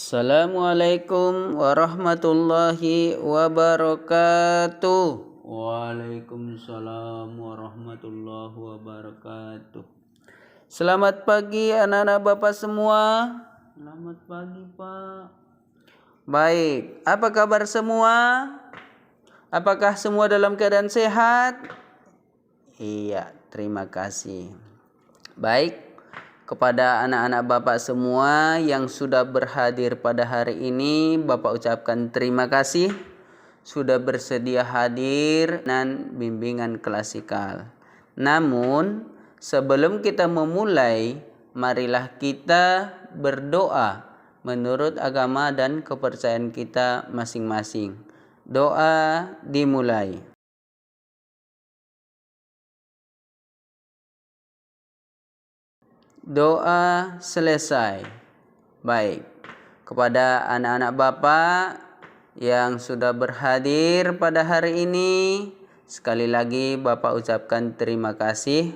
Assalamualaikum warahmatullahi wabarakatuh. Waalaikumsalam warahmatullahi wabarakatuh. Selamat pagi anak-anak Bapak semua. Selamat pagi Pak. Baik, apa kabar semua? Apakah semua dalam keadaan sehat? Iya, terima kasih. Baik, kepada anak-anak Bapak semua yang sudah berhadir pada hari ini, Bapak ucapkan terima kasih sudah bersedia hadir dan bimbingan klasikal. Namun, sebelum kita memulai, marilah kita berdoa menurut agama dan kepercayaan kita masing-masing. Doa dimulai. Doa selesai. Baik, kepada anak-anak Bapak yang sudah berhadir pada hari ini, sekali lagi Bapak ucapkan terima kasih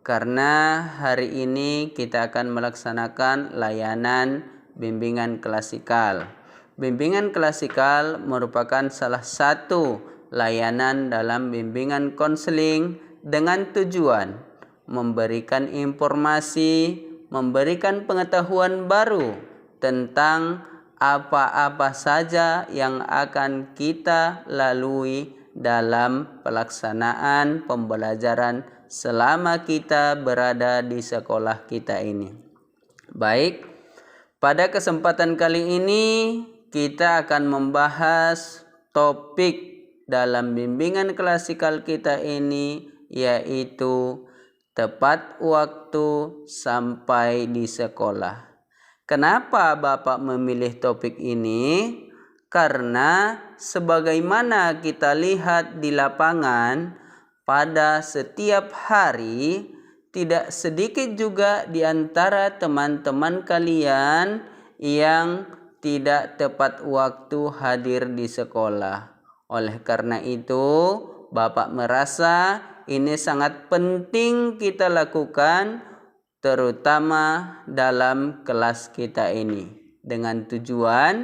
karena hari ini kita akan melaksanakan layanan bimbingan klasikal. Bimbingan klasikal merupakan salah satu layanan dalam bimbingan konseling dengan tujuan memberikan informasi, memberikan pengetahuan baru tentang apa-apa saja yang akan kita lalui dalam pelaksanaan pembelajaran selama kita berada di sekolah kita ini. Baik, pada kesempatan kali ini kita akan membahas topik dalam bimbingan klasikal kita ini, yaitu tepat waktu sampai di sekolah. Kenapa Bapak memilih topik ini? Karena sebagaimana kita lihat di lapangan, pada setiap hari tidak sedikit juga di antara teman-teman kalian yang tidak tepat waktu hadir di sekolah. Oleh karena itu, Bapak merasa ini sangat penting kita lakukan, terutama dalam kelas kita ini, dengan tujuan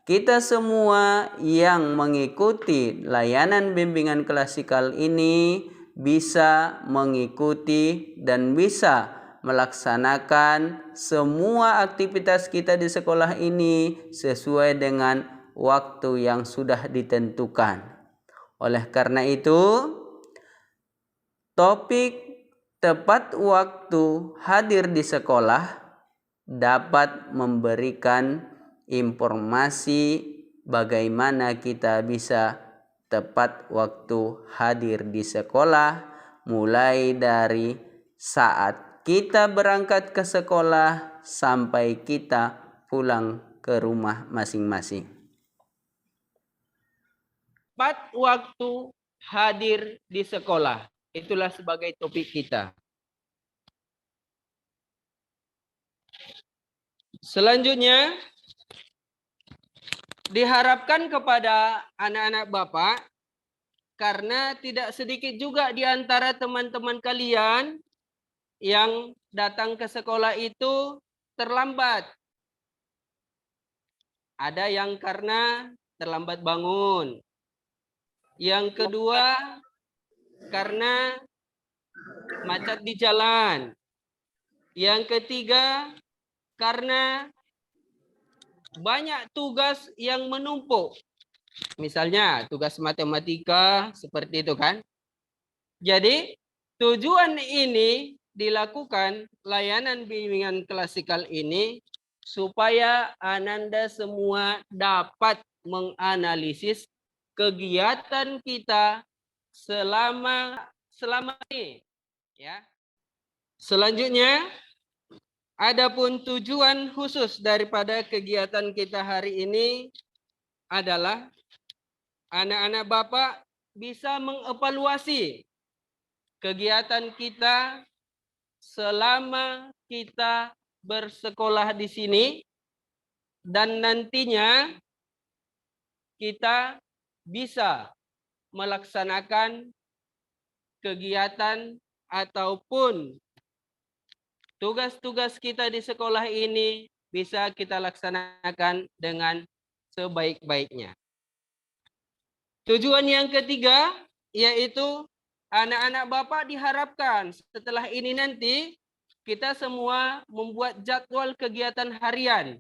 kita semua yang mengikuti layanan bimbingan klasikal ini bisa mengikuti dan bisa melaksanakan semua aktivitas kita di sekolah ini sesuai dengan waktu yang sudah ditentukan. Oleh karena itu, topik tepat waktu hadir di sekolah dapat memberikan informasi bagaimana kita bisa tepat waktu hadir di sekolah, mulai dari saat kita berangkat ke sekolah sampai kita pulang ke rumah masing-masing. Tepat waktu hadir di sekolah. Itulah sebagai topik kita. Selanjutnya, diharapkan kepada anak-anak Bapak, karena tidak sedikit juga di antara teman-teman kalian yang datang ke sekolah itu terlambat. Ada yang karena terlambat bangun. Yang kedua, karena macet di jalan. Yang ketiga, karena banyak tugas yang menumpuk. Misalnya tugas matematika seperti itu kan. Jadi tujuan ini dilakukan layanan bimbingan klasikal ini supaya Ananda semua dapat menganalisis kegiatan kita selama ini, ya. Selanjutnya, adapun tujuan khusus daripada kegiatan kita hari ini adalah anak-anak Bapak bisa mengevaluasi kegiatan kita selama kita bersekolah di sini, dan nantinya kita bisa melaksanakan kegiatan ataupun tugas-tugas kita di sekolah ini bisa kita laksanakan dengan sebaik-baiknya. Tujuan yang ketiga yaitu anak-anak Bapak diharapkan setelah ini nanti kita semua membuat jadwal kegiatan harian.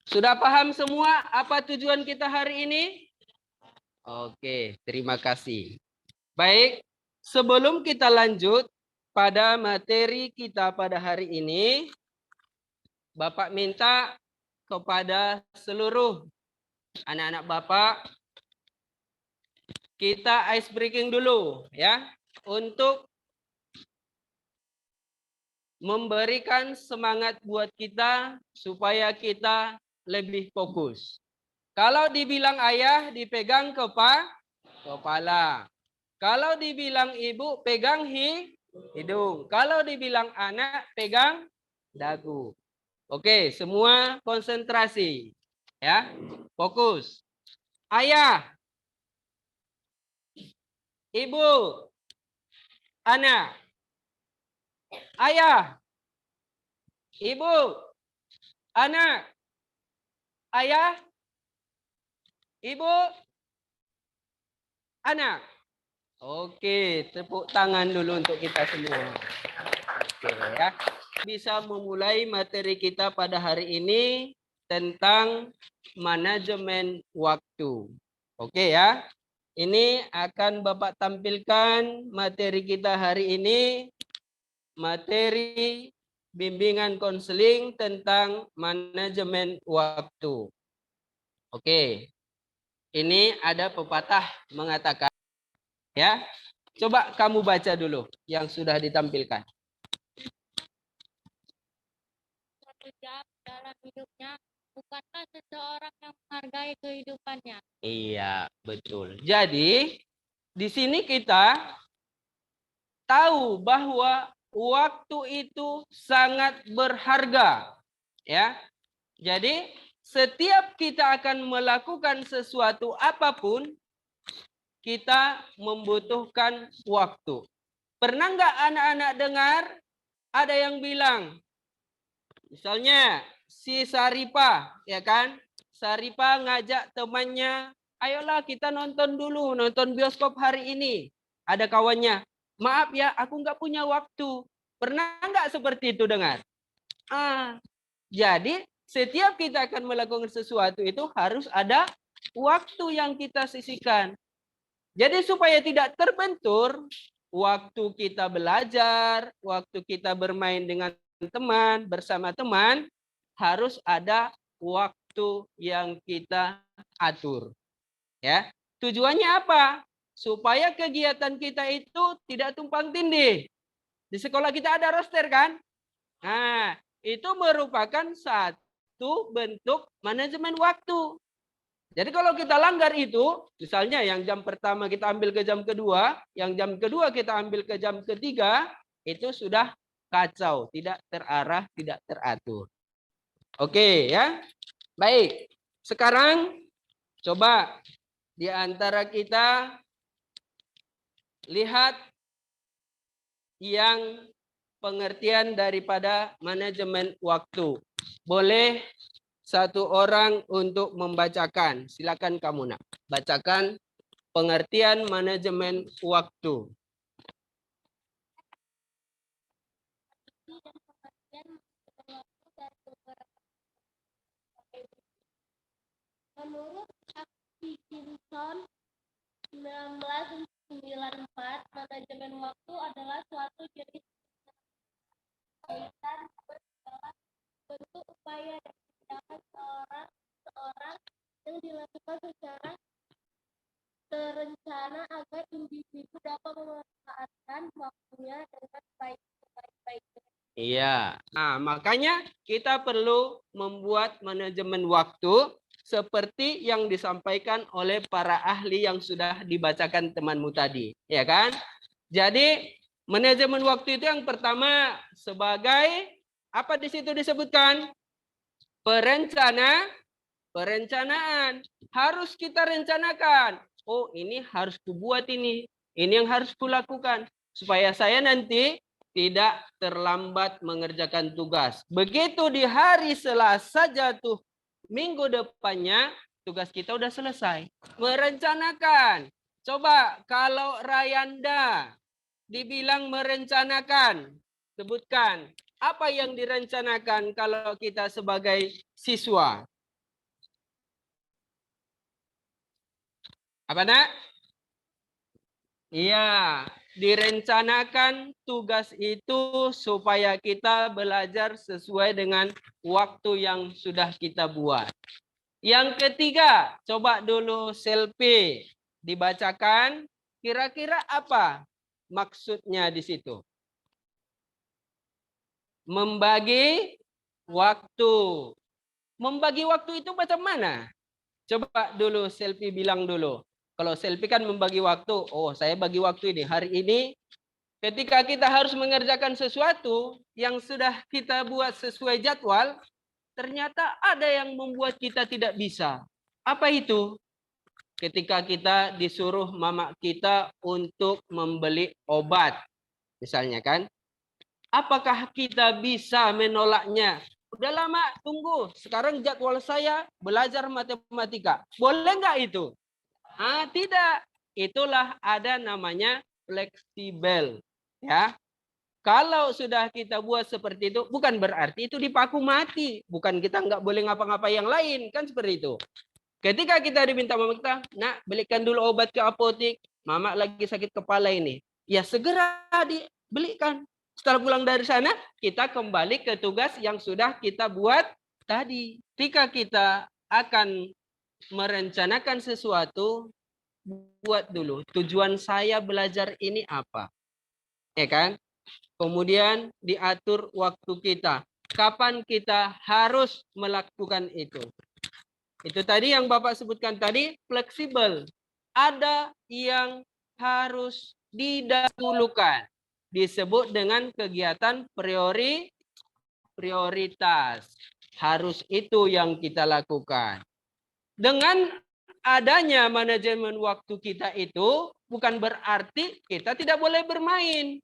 Sudah paham semua apa tujuan kita hari ini? Oke, terima kasih. Baik, sebelum kita lanjut pada materi kita pada hari ini, Bapak minta kepada seluruh anak-anak Bapak kita ice breaking dulu ya untuk memberikan semangat buat kita supaya kita lebih fokus. Kalau dibilang ayah dipegang kepala. Kalau dibilang ibu pegang hidung. Kalau dibilang anak pegang dagu. Oke, semua konsentrasi. Ya, fokus. Ayah, ibu, anak. Ayah, ibu, anak. Ayah, ibu, anak. Oke, tepuk tangan dulu untuk kita semua. Oke, ya. Bisa memulai materi kita pada hari ini tentang manajemen waktu. Oke ya. Ini akan Bapak tampilkan materi kita hari ini, materi bimbingan konseling tentang manajemen waktu. Oke. Ini ada pepatah mengatakan, ya. Coba kamu baca dulu yang sudah ditampilkan. Satu jam dalam hidupnya, bukankah seseorang yang menghargai kehidupannya? Iya, betul. Jadi, di sini kita tahu bahwa waktu itu sangat berharga, ya. Jadi, setiap kita akan melakukan sesuatu apapun, kita membutuhkan waktu. Pernah nggak anak-anak dengar ada yang bilang, misalnya si Saripah, ya kan? Saripah ngajak temannya, ayolah kita nonton dulu, nonton bioskop hari ini. Ada kawannya, maaf ya, aku nggak punya waktu. Pernah nggak seperti itu dengar? Jadi setiap kita akan melakukan sesuatu itu harus ada waktu yang kita sisihkan. Jadi supaya tidak terbentur, waktu kita belajar, waktu kita bermain dengan teman, bersama teman, harus ada waktu yang kita atur. Ya, tujuannya apa? Supaya kegiatan kita itu tidak tumpang tindih. Di sekolah kita ada roster kan? Nah, itu merupakan satu bentuk manajemen waktu. Jadi kalau kita langgar itu, misalnya yang jam pertama kita ambil ke jam kedua, yang jam kedua kita ambil ke jam ketiga, itu sudah kacau, tidak terarah, tidak teratur. Oke ya, baik. Sekarang coba di antara kita lihat yang pengertian daripada manajemen waktu. Boleh satu orang untuk membacakan. Silakan kamu nak. Bacakan pengertian manajemen waktu. Menurut Atkinson 1994, manajemen waktu adalah suatu jenis kaitan berskala bentuk upaya dan tindakan seorang yang dilakukan secara terencana agar individu dapat memanfaatkan waktunya dengan sebaik-baiknya. Iya. Nah, makanya kita perlu membuat manajemen waktu seperti yang disampaikan oleh para ahli yang sudah dibacakan temanmu tadi, ya kan? Jadi, manajemen waktu itu yang pertama sebagai apa di situ disebutkan? Perencanaan. Harus kita rencanakan. Oh, ini harus kubuat ini. Ini yang harus kulakukan supaya saya nanti tidak terlambat mengerjakan tugas. Begitu di hari Selasa jatuh minggu depannya, tugas kita udah selesai. Merencanakan. Coba kalau Rayanda dibilang merencanakan, sebutkan apa yang direncanakan kalau kita sebagai siswa. Apa nak? Iya, direncanakan tugas itu supaya kita belajar sesuai dengan waktu yang sudah kita buat. Yang ketiga, coba dulu selfie. Dibacakan, kira-kira apa maksudnya di situ? Membagi waktu. Membagi waktu itu macam mana? Coba dulu selfie bilang dulu. Kalau selfie kan membagi waktu. Oh, saya bagi waktu ini. Hari ini ketika kita harus mengerjakan sesuatu yang sudah kita buat sesuai jadwal, ternyata ada yang membuat kita tidak bisa. Apa itu? Ketika kita disuruh mama kita untuk membeli obat. Misalnya kan. Apakah kita bisa menolaknya? Udah lama, tunggu. Sekarang jadwal saya belajar matematika. Boleh nggak itu? Tidak. Itulah ada namanya fleksibel. Ya. Kalau sudah kita buat seperti itu, bukan berarti itu dipaku mati. Bukan kita nggak boleh ngapa-ngapa yang lain. Kan seperti itu. Ketika kita diminta mama kita, nak belikan dulu obat ke apotek. Mama lagi sakit kepala ini. Ya segera dibelikan. Setelah pulang dari sana, kita kembali ke tugas yang sudah kita buat tadi. Ketika kita akan merencanakan sesuatu, buat dulu. Tujuan saya belajar ini apa? Ya kan? Kemudian diatur waktu kita. Kapan kita harus melakukan itu? Itu tadi yang Bapak sebutkan tadi, fleksibel. Ada yang harus didahulukan. Disebut dengan kegiatan prioritas. Harus itu yang kita lakukan. Dengan adanya manajemen waktu kita itu, bukan berarti kita tidak boleh bermain.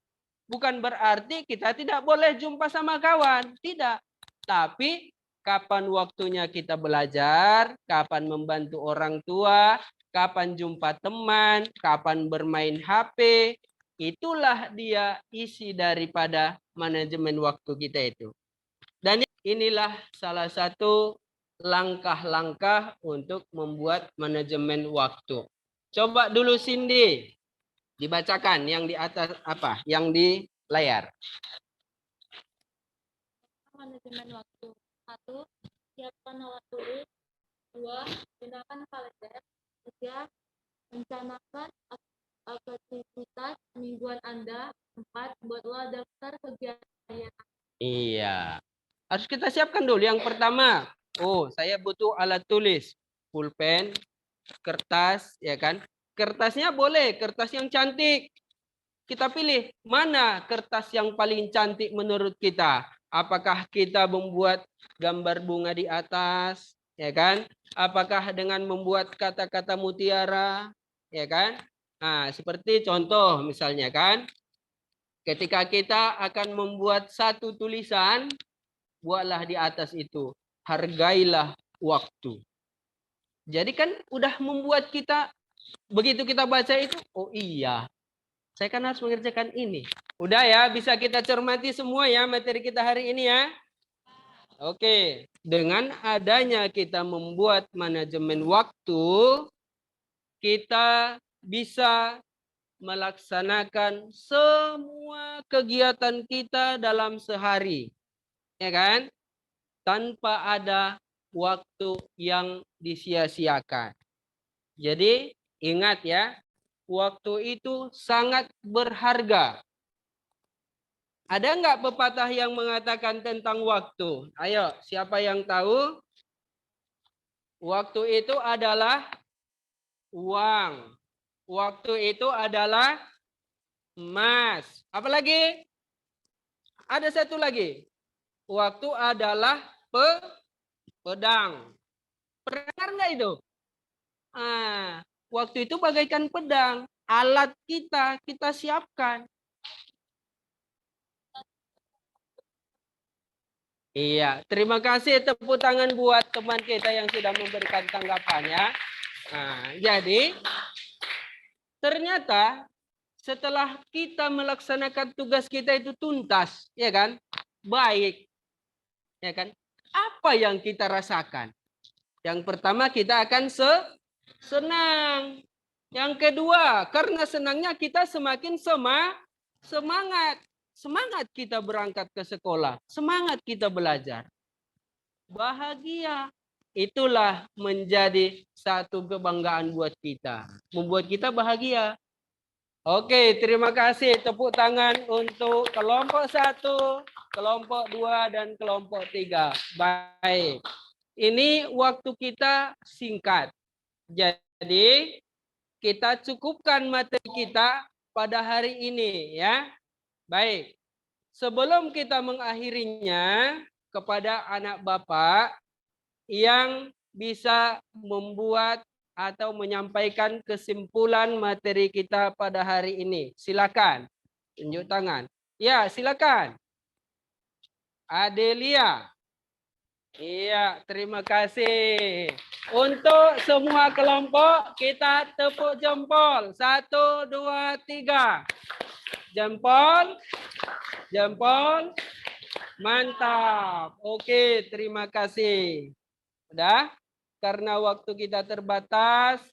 Bukan berarti kita tidak boleh jumpa sama kawan. Tidak. Tapi kapan waktunya kita belajar, kapan membantu orang tua, kapan jumpa teman, kapan bermain HP, itulah dia isi daripada manajemen waktu kita itu. Dan inilah salah satu langkah-langkah untuk membuat manajemen waktu. Coba dulu Cindy, dibacakan yang di atas apa? Yang di layar. Manajemen waktu. 1. Siapkan alat tulis. 2. Gunakan kalender. 3. Rencanakan aktivitas mingguan Anda. 4. Buatlah daftar kegiatan harian. Iya. Harus kita siapkan dulu. Yang pertama, saya butuh alat tulis, pulpen, kertas, ya kan? Kertasnya boleh, kertas yang cantik. Kita pilih mana kertas yang paling cantik menurut kita. Apakah kita membuat gambar bunga di atas, ya kan? Apakah dengan membuat kata-kata mutiara, ya kan? Nah, seperti contoh misalnya kan, ketika kita akan membuat satu tulisan, buatlah di atas itu, hargailah waktu. Jadi kan udah membuat kita, begitu kita baca itu, oh iya, saya kan harus mengerjakan ini. Udah ya, bisa kita cermati semua ya materi kita hari ini ya. Oke, dengan adanya kita membuat manajemen waktu, kita bisa melaksanakan semua kegiatan kita dalam sehari. Ya kan? Tanpa ada waktu yang disia-siakan. Jadi ingat ya, waktu itu sangat berharga. Ada nggak pepatah yang mengatakan tentang waktu? Ayo, siapa yang tahu? Waktu itu adalah uang. Waktu itu adalah emas. Apa lagi? Ada satu lagi. Waktu adalah pedang. Pernah nggak itu? Waktu itu bagaikan pedang. Alat kita siapkan. Iya, terima kasih tepuk tangan buat teman kita yang sudah memberikan tanggapannya. Nah, jadi ternyata setelah kita melaksanakan tugas kita itu tuntas, ya kan? Baik, ya kan? Apa yang kita rasakan? Yang pertama kita akan senang. Yang kedua, karena senangnya kita semakin semangat. Semangat kita berangkat ke sekolah, semangat kita belajar. Bahagia. Itulah menjadi satu kebanggaan buat kita. Membuat kita bahagia. Oke, terima kasih. Tepuk tangan untuk kelompok 1, kelompok 2, dan kelompok 3. Baik. Ini waktu kita singkat. Jadi, kita cukupkan materi kita pada hari ini, ya. Baik. Sebelum kita mengakhirinya, kepada anak Bapak yang bisa membuat atau menyampaikan kesimpulan materi kita pada hari ini. Silakan. Tunjuk tangan. Ya, silakan. Adelia. Iya, terima kasih. Untuk semua kelompok, kita tepuk jempol. 1, 2, 3. Jempol. Jempol. Mantap. Oke, terima kasih. Udah? Karena waktu kita terbatas,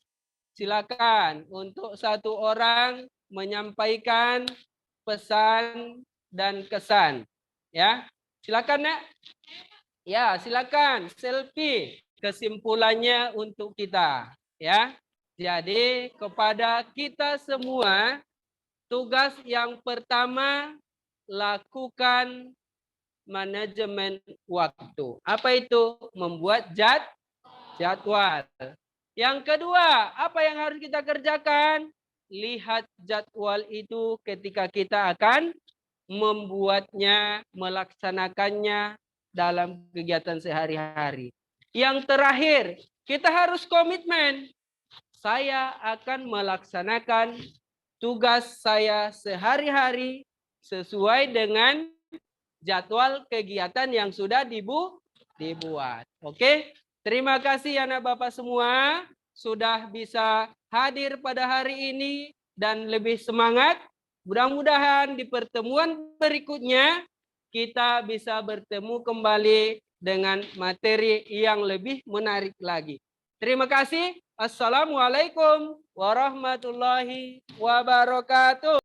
silakan untuk satu orang menyampaikan pesan dan kesan. Ya, silakan, Nak. Ya, silakan selfie kesimpulannya untuk kita, ya. Jadi kepada kita semua, tugas yang pertama lakukan manajemen waktu. Apa itu? Membuat jadwal. Yang kedua, apa yang harus kita kerjakan? Lihat jadwal itu ketika kita akan membuatnya, melaksanakannya dalam kegiatan sehari-hari. Yang terakhir, kita harus komitmen. Saya akan melaksanakan tugas saya sehari-hari sesuai dengan jadwal kegiatan yang sudah dibuat. Oke, terima kasih anak Bapak semua sudah bisa hadir pada hari ini dan lebih semangat. Mudah-mudahan di pertemuan berikutnya kita bisa bertemu kembali dengan materi yang lebih menarik lagi. Terima kasih. Assalamualaikum warahmatullahi wabarakatuh.